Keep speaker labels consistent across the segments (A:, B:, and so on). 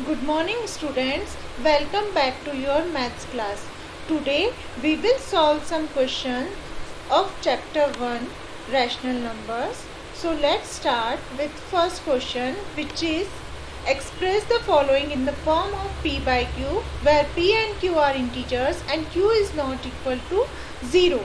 A: Good morning students, welcome back to your maths class. Today we will solve some questions of chapter 1 rational numbers. So let's start with first question, which is express the following in the form of p by q, where p and q are integers and q is not equal to 0.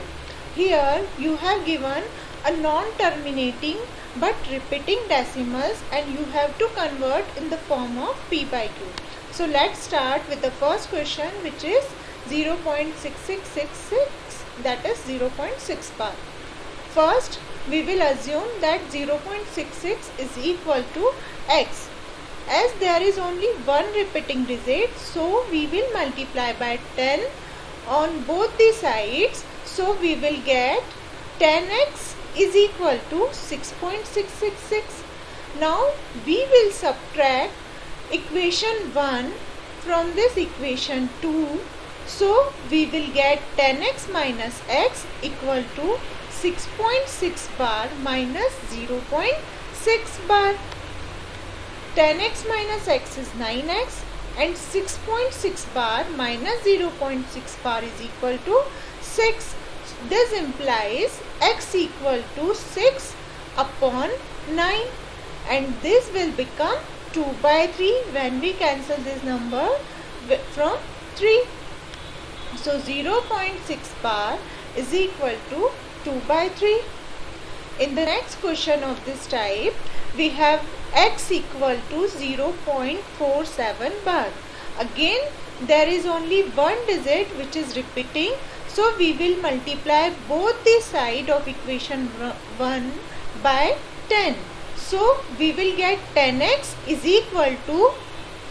A: Here you have given a non-terminating but repeating decimals and you have to convert in the form of p by q. So let's start with the first question, which is 0.6666, that is 0.6 bar. First we will assume that 0.66 is equal to x. As there is only one repeating digit, so we will multiply by 10 on both the sides. So we will get 10x is equal to 6.666. Now we will subtract equation 1 from this equation 2. So we will get 10x minus x equal to 6.6 bar minus 0.6 bar. 10x minus x is 9x and 6.6 bar minus 0.6 bar is equal to 6. This implies x equal to 6 upon 9 and this will become 2 by 3 when we cancel this number from 3. So 0.6 bar is equal to 2 by 3. In the next question of this type, we have x equal to 0.47 bar. Again, there is only one digit which is repeating. So we will multiply both the side of equation 1 by 10. So we will get 10x is equal to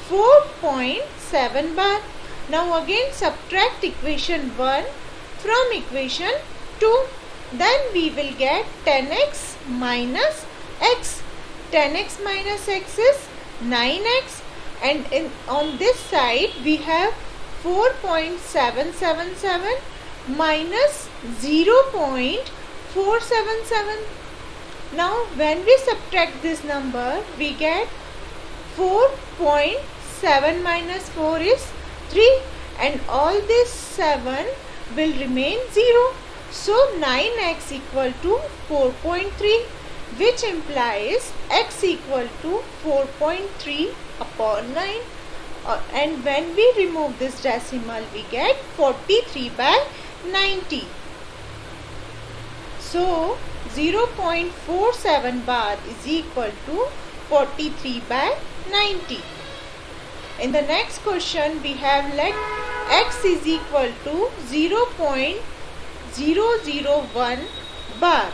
A: 4.7 bar. Now again subtract equation 1 from equation 2. Then we will get 10x minus x. 10x minus x is 9x and on this side we have 4.777 minus 0.477. Now when we subtract this number, we get 4.7 minus 4 is 3 and all this 7 will remain 0. So 9x equal to 4.3, which implies x equal to 4.3 upon 9. And when we remove this decimal, we get 43 by 90. So 0.47 bar is equal to 43 by 90. In the next question, we have let x is equal to 0.001 bar.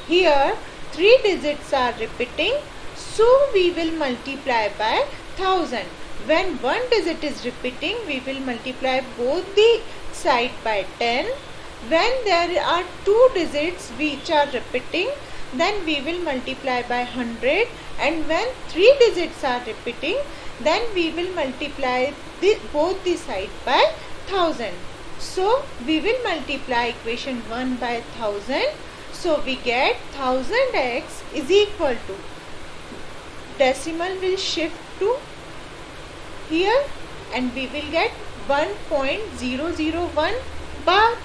A: Here 3 digits are repeating, so we will multiply by 1000. When one digit is repeating, we will multiply both the side by 10. When there are 2 digits which are repeating, then we will multiply by 100. And when 3 digits are repeating, then we will multiply both the side by 1000. So we will multiply equation 1 by 1000. So we get 1000x is equal to, decimal will shift to here and we will get 1.001 bar.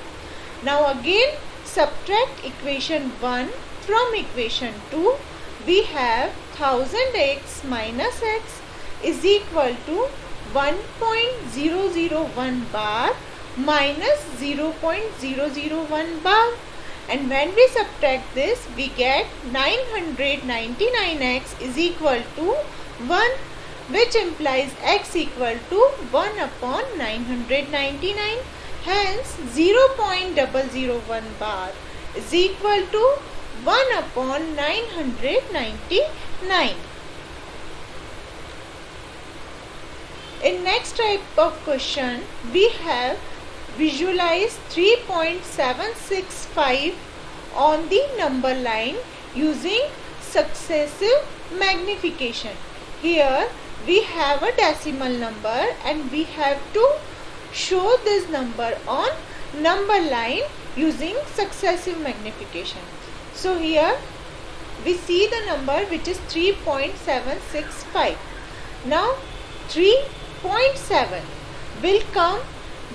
A: Now again subtract equation 1 from equation 2. We have 1000x minus x is equal to 1.001 bar minus 0.001 bar. And when we subtract this, we get 999x is equal to 1, which implies x equal to 1 upon 999. Hence 0.001 bar is equal to 1 upon 999. In next type of question, we have visualize 3.765 on the number line using successive magnification. Here we have a decimal number and we have to show this number on number line using successive magnification. So here we see the number which is 3.765. Now 3.7 will come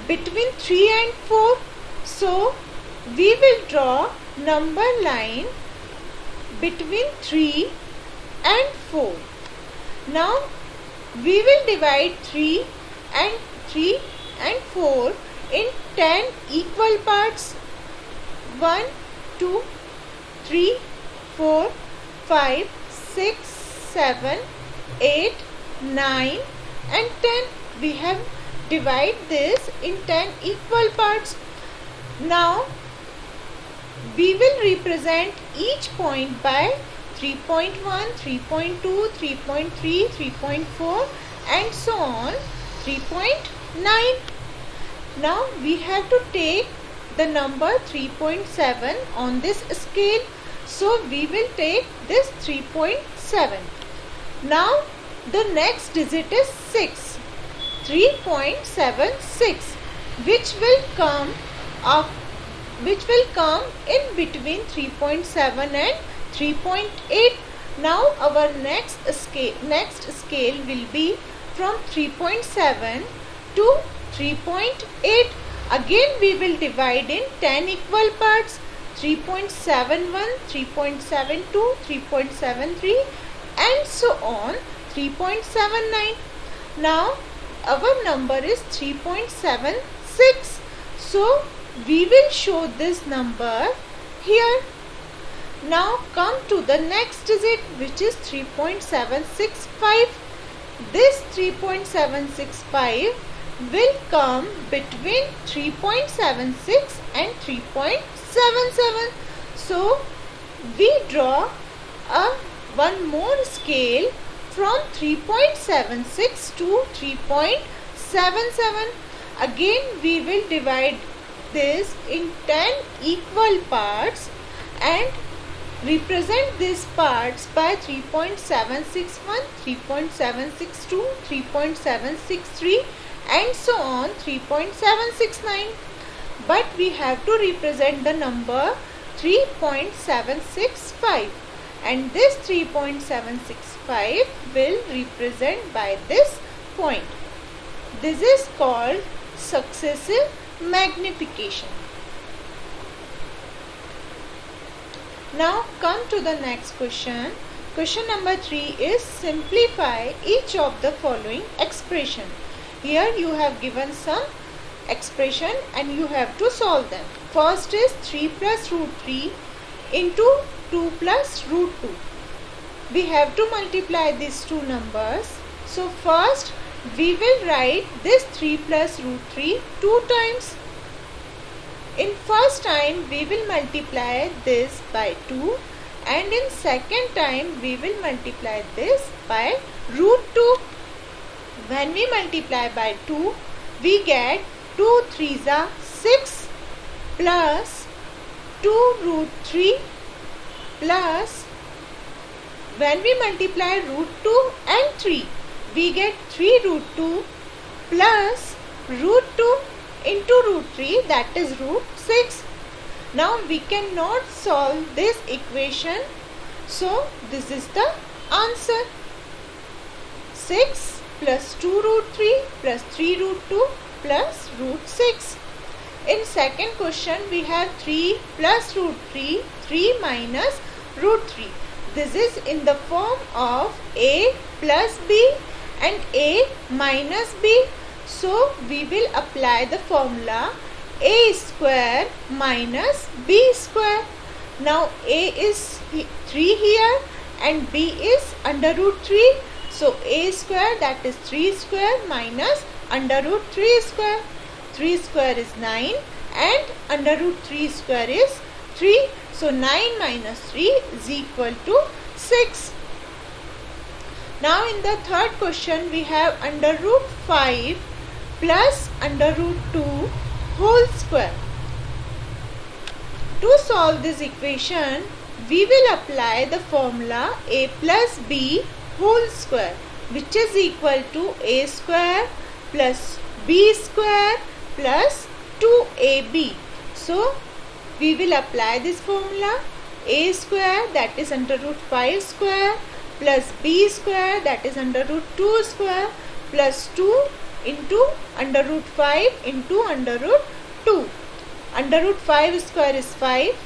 A: between 3 and 4. So we will draw number line between 3 and 4. Now we will divide 3 and 4 in 10 equal parts. 1, 2, 3, 4, 5, 6, 7, 8, 9 and 10. We have divided this in 10 equal parts. Now we will represent each point by 3.1, 3.2, 3.3, 3.4 and so on 3.9. Now we have to take the number 3.7 on this scale. So we will take this 3.7. Now the next digit is 6. 3.76 which will come in between 3.7 and 3.8. Now our next scale will be from 3.7 to 3.8. Again we will divide in 10 equal parts. 3.71, 3.72, 3.73 and so on 3.79. Now our number is 3.76. So we will show this number here. Now come to the next digit, which is 3.765. This 3.765 will come between 3.76 and 3.77. So we draw one more scale from 3.76 to 3.77. Again we will divide this in 10 equal parts and represent these parts by 3.761, 3.762, 3.763 and so on 3.769. But we have to represent the number 3.765 and this 3.765 will represent by this point. This is called successive magnification. Now come to the next question. Question number 3 is simplify each of the following expression. Here you have given some expression and you have to solve them. First is 3 plus root 3 into 2 plus root 2. We have to multiply these two numbers. So first we will write this 3 plus root 3 two times. In first time we will multiply this by 2 and in second time we will multiply this by root 2. When we multiply by 2 we get 2 3s are 6 plus 2 root 3 plus when we multiply root 2 and 3 we get 3 root 2 plus root 2 into root 3, that is root 6. Now we cannot solve this equation. So this is the answer. 6 plus 2 root 3 plus 3 root 2 plus root 6. In second question we have 3 plus root 3, 3 minus root 3. This is in the form of a plus b and a minus b. So we will apply the formula a square minus b square. Now a is 3 here and b is under root 3. So a square, that is 3 square minus under root 3 square. 3 square is 9 and under root 3 square is 3. So 9 minus 3 is equal to 6. Now in the third question we have under root 5 plus under root 2 whole square. To solve this equation we will apply the formula a plus b whole square, which is equal to a square plus b square plus 2ab. So we will apply this formula a square, that is under root 5 square, plus b square, that is under root 2 square, plus 2 into under root 5 into under root 2. Under root 5 square is 5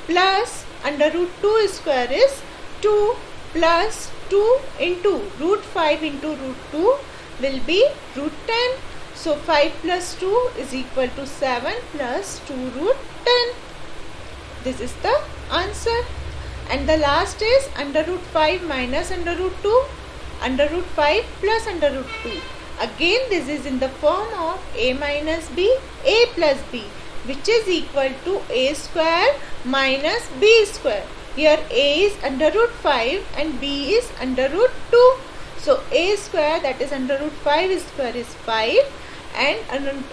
A: plus under root 2 square is 2 plus 2 into root 5 into root 2 will be root 10. So 5 plus 2 is equal to 7 plus 2 root 10. This is the answer. And the last is under root 5 minus under root 2, under root 5 plus under root 2. Again this is in the form of a minus b, a plus b, which is equal to a square minus b square. Here a is under root 5 and b is under root 2. So a square, that is under root 5 square, is 5 and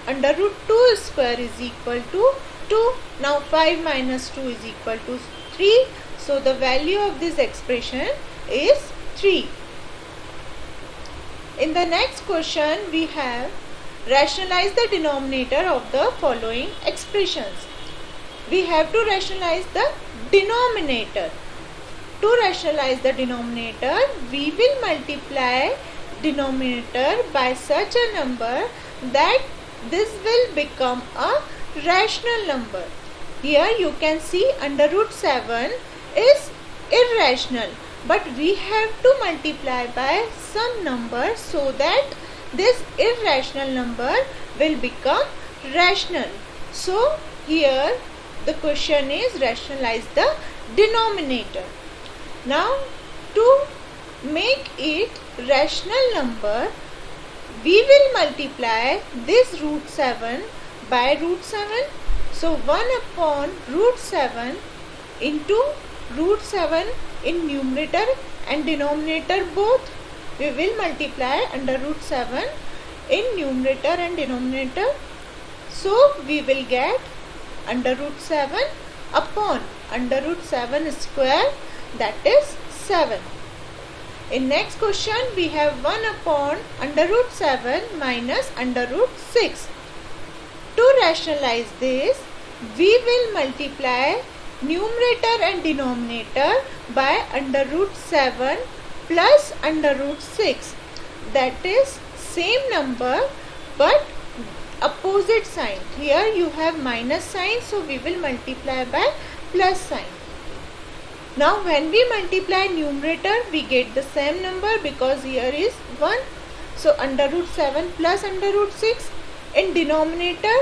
A: under root 2 square is equal to 2. Now 5 minus 2 is equal to 3. So the value of this expression is 3. In the next question we have rationalize the denominator of the following expressions. We have to rationalize the denominator. To rationalize the denominator, we will multiply denominator by such a number that this will become a rational number. Here you can see under root 7 is irrational, but we have to multiply by some number so that this irrational number will become rational. So here the question is rationalize the denominator. Now to make it rational number, we will multiply this root 7 by root 7. So 1 upon root 7 into root 7 in numerator and denominator both. We will multiply under root 7 in numerator and denominator. So we will get under root 7 upon under root 7 square, that is 7. In next question we have 1 upon under root 7 minus under root 6. To rationalize this, we will multiply numerator and denominator by under root 7 plus under root 6. That is same number but opposite sign. Here you have minus sign, so we will multiply by plus sign. Now when we multiply numerator, we get the same number because here is 1. So under root 7 plus under root 6. In denominator,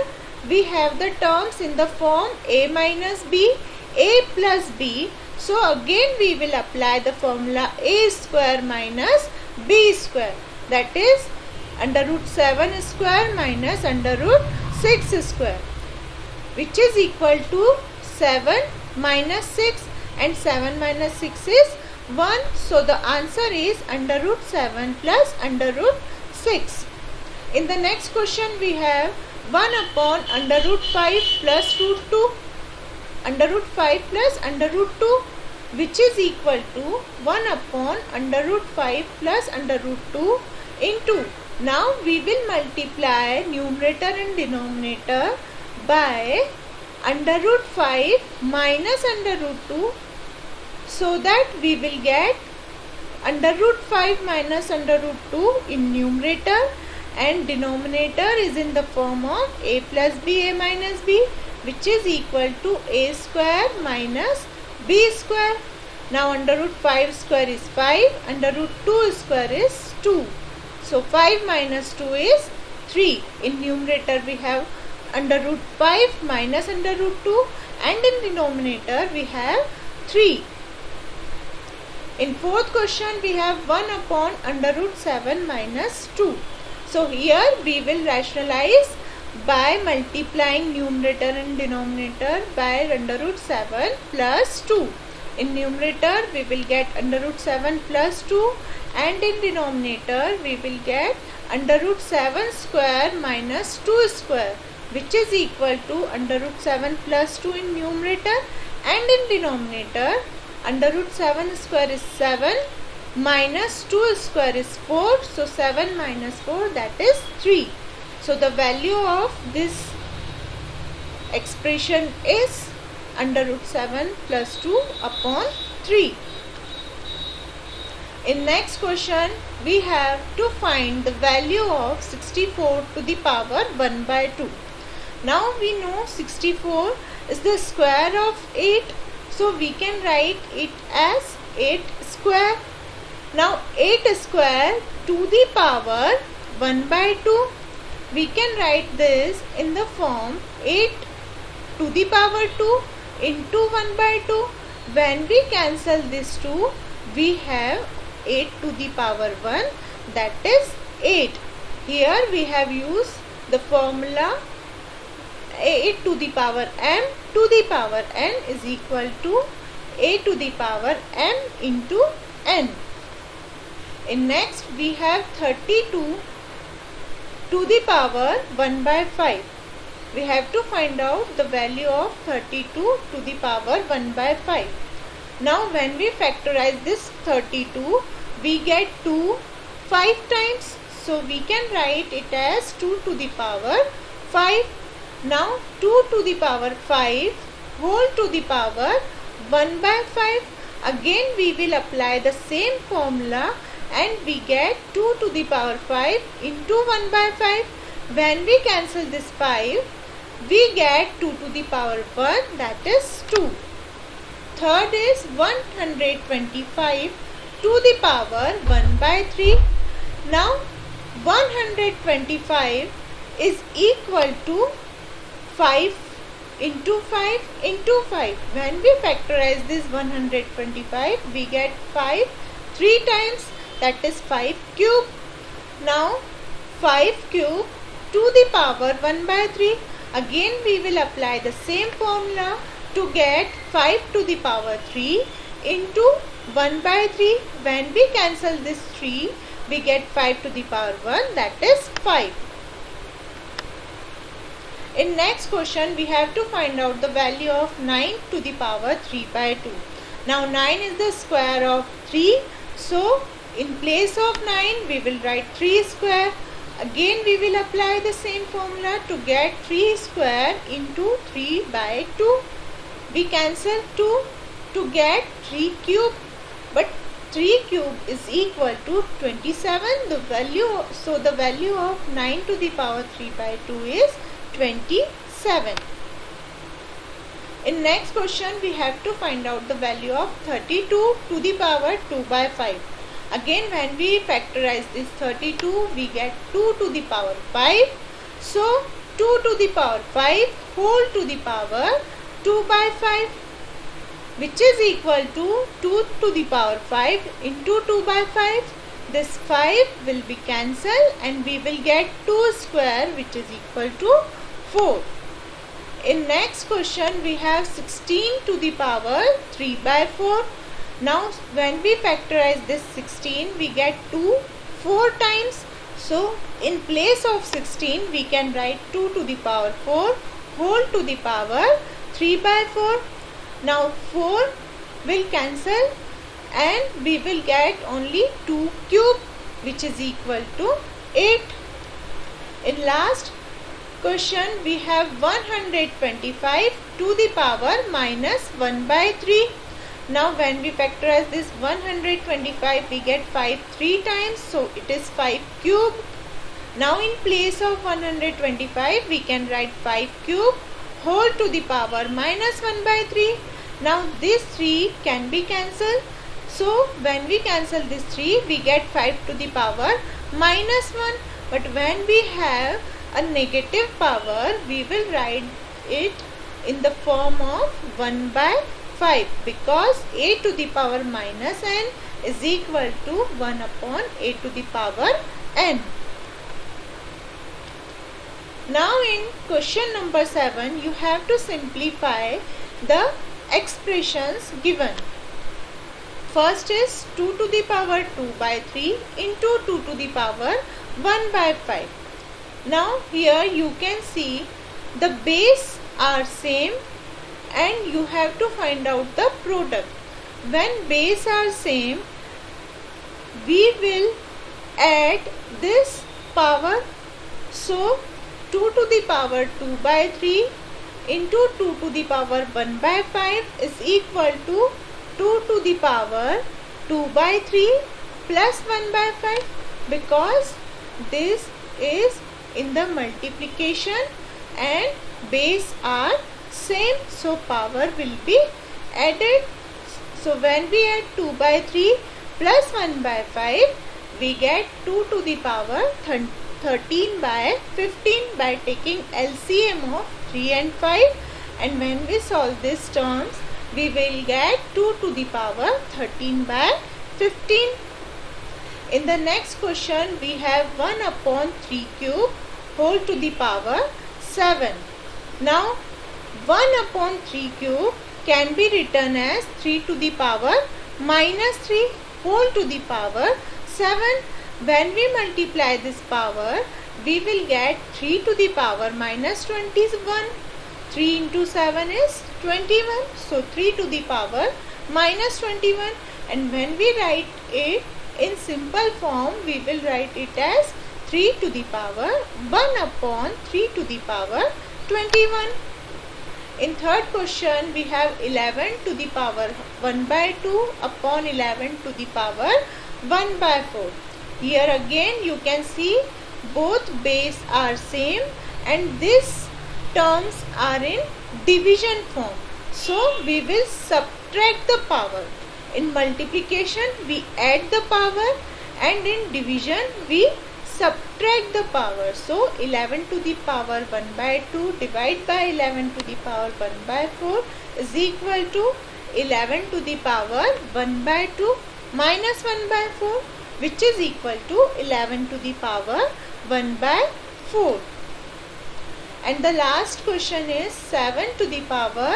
A: we have the terms in the form a minus b, a plus b. So again we will apply the formula a square minus b square. That is under root 7 square minus under root 6 square, which is equal to 7 minus 6, and 7 minus 6 is 1. So the answer is under root 7 plus under root 6. In the next question we have 1 upon under root 5 plus root 2, under root 5 plus under root 2, which is equal to 1 upon under root 5 plus under root 2 into. Now we will multiply numerator and denominator by under root 5 minus under root 2, so that we will get under root 5 minus under root 2 in numerator, and denominator is in the form of a plus b, a minus b, which is equal to a square minus b square. Now under root 5 square is 5, under root 2 square is 2. So 5 minus 2 is 3. In numerator we have under root 5 minus under root 2, and in denominator we have 3. In fourth question we have 1 upon under root 7 minus 2. So here we will rationalize by multiplying numerator and denominator by under root 7 plus 2. In numerator we will get under root 7 plus 2, and in denominator we will get under root 7 square minus 2 square, which is equal to under root 7 plus 2 in numerator, and in denominator under root 7 square is 7 minus 2 square is 4. So 7 minus 4, that is 3. So the value of this expression is under root 7 plus 2 upon 3. In next question, we have to find the value of 64 to the power 1 by 2. Now we know 64 is the square of 8. So we can write it as 8 square. Now 8 square to the power 1 by 2. We can write this in the form 8 to the power 2 into 1 by 2. When we cancel this 2, we have 8 to the power 1, that is 8. Here we have used the formula 8 to the power m to the power n is equal to a to the power m into n. In next we have 32 to the power 1 by 5. We have to find out the value of 32 to the power 1 by 5. Now when we factorize this 32, we get 2 5 times. So we can write it as 2 to the power 5. Now 2 to the power 5 whole to the power 1 by 5. Again we will apply the same formula and we get 2 to the power 5 into 1 by 5. When we cancel this 5, we get 2 to the power 1, that is 2. Third is 125 to the power 1 by 3. Now 125 is equal to 5 into 5 into 5. When we factorize this 125, we get 5 3 times, that is 5 cube. Now 5 cube to the power 1 by 3. Again we will apply the same formula to get 5 to the power 3 into 1 by 3. When we cancel this 3, we get 5 to the power 1, that is 5. In next question, we have to find out the value of 9 to the power 3 by 2. Now 9 is the square of 3. So in place of 9, we will write 3 square. Again we will apply the same formula to get 3 square into 3 by 2. We cancel 2 to get 3 cube. But 3 cube is equal to 27. The value of 9 to the power 3 by 2 is 27. In next question, we have to find out the value of 32 to the power 2 by 5. Again when we factorize this 32, we get 2 to the power 5. So 2 to the power 5 whole to the power 2 by 5, which is equal to 2 to the power 5 into 2 by 5. This 5 will be cancelled and we will get 2 square, which is equal to 4. In next question, we have 16 to the power 3 by 4. Now when we factorize this 16, we get 2 4 times. So in place of 16, we can write 2 to the power 4 whole to the power 3 by 4. Now 4 will cancel and we will get only 2 cube, which is equal to 8. In last question, we have 125 to the power minus 1 by 3. Now when we factorize this 125, we get 5 3 times, so it is 5 cube. Now in place of 125, we can write 5 cube whole to the power minus 1 by 3. Now this 3 can be cancelled. So when we cancel this 3, we get 5 to the power minus 1. But when we have a negative power, we will write it in the form of 1 by 5, because a to the power minus n is equal to 1 upon a to the power n. Now in question number 7, you have to simplify the expressions given. First is 2 to the power 2 by 3 into 2 to the power 1 by 5. Now here you can see the base are same and you have to find out the product. When base are same, we will add this power. So 2 to the power 2 by 3 into 2 to the power 1 by 5 is equal to 2 to the power 2 by 3 plus 1 by 5 because this is in the multiplication and base are same, so power will be added. So when we add 2 by 3 plus 1 by 5, we get 2 to the power 13 by 15 by taking LCM of 3 and 5, and when we solve these terms, we will get 2 to the power 13 by 15. In the next question, we have 1 upon 3 cube whole to the power 7. Now, 1 upon 3 cube can be written as 3 to the power minus 3 whole to the power 7. When we multiply this power, we will get 3 to the power minus 21. 3 into 7 is 21. So 3 to the power minus 21. And when we write it in simple form, we will write it as 3 to the power 1 upon 3 to the power 21. In third question, we have 11 to the power 1 by 2 upon 11 to the power 1 by 4. Here again you can see both base are same and these terms are in division form. So we will subtract the power. In multiplication we add the power and in division we subtract the power. So 11 to the power 1 by 2 divided by 11 to the power 1 by 4 is equal to 11 to the power 1 by 2 minus 1 by 4, which is equal to 11 to the power 1 by 4. And the last question is 7 to the power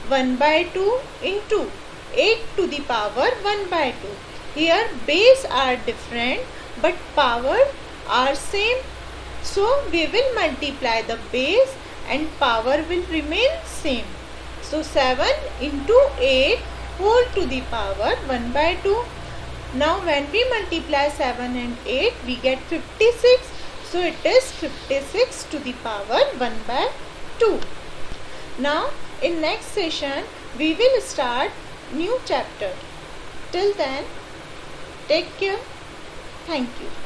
A: 1 by 2 into 8 to the power 1 by 2. Here base are different but power are same. So we will multiply the base and power will remain same. So 7 into 8 whole to the power 1 by 2. Now when we multiply 7 and 8, we get 56. So it is 56 to the power 1 by 2. Now in next session we will start new chapter. Till then, take care. Thank you.